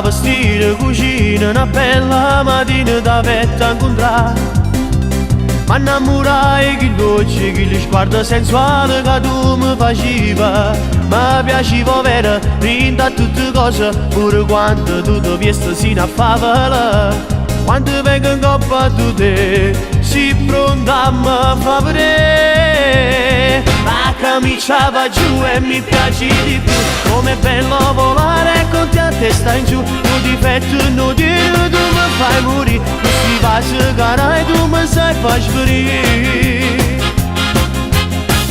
a vestire cucina una bella mattina da vetta incontrare. Ma innamorai che dolce, che gli sguardo sensuale che tu mi faceva. Mi piaceva vera, rinda tutte cose, pure quando tu ti viesti sino a favola. Quando vengo in coppa a te, si pronta a me fa vedere. La camicia va giù e mi piace di più, com'è bello volare con te a testa in giù. Non difetto, non dire, tu mi fai morire. Questi passi carai, tu mi sai far sparire.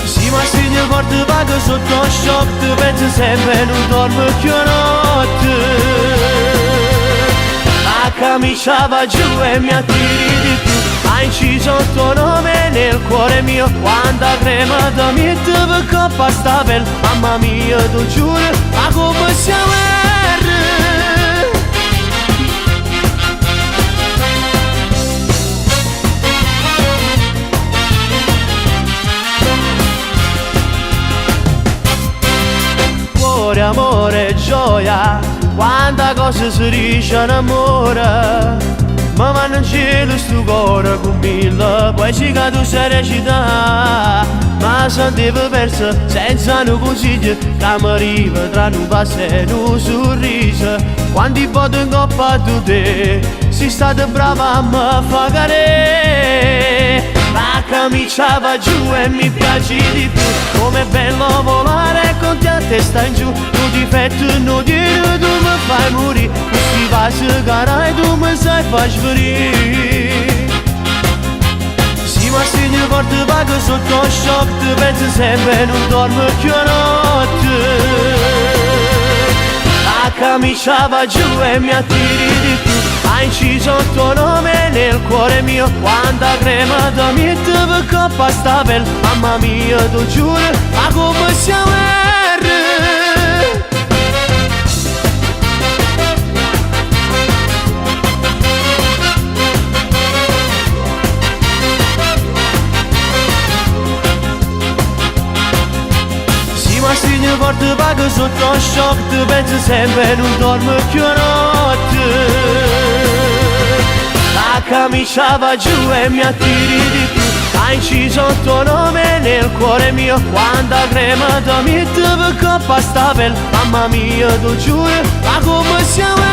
Sì, ma se ti porto vago sotto shock, ti penso sempre, non dormo più notte. La camicia va giù e mi attiri di più. Hai inciso il tuo nome nel cuore mio. Quanta crema da mette per coppa sta bella. Mamma mia, tu giuro, ma come siamo Cuore, amore, gioia, quanta cosa si dice in amore. Ma vanno in cielo sto cuore con mille poesie tu sai recitare. Ma sentivo perso senza un consiglio, che mi arriva tra un passo e un sorriso. Quanti volte in coppa a te, sei stata brava a me fa cadere. La camicia va giù e mi piace di più, com'è bello volare con te a testa in giù. Non difetto, non dire, tu mi fai morire. Questi passi carai, tu mi sai far sparire. Sì, ma se ti porto vago sotto shock, ti penso sempre, non dormo più notte. La camicia va giù e mi attiri di più. Hai inciso il tuo nome nel cuore mio. Quanta crema da mette per coppa sta bella. Mamma mia, tu giuro, ma come siamo Ma se ti porto vago sotto shock, ti penso sempre, non dormo più notte. La camicia va giù e mi attiri di più. Hai inciso il tuo nome nel cuore mio. Quanta crema da mette per coppa sta bella. Mamma mia, tu giuro, ma come siamo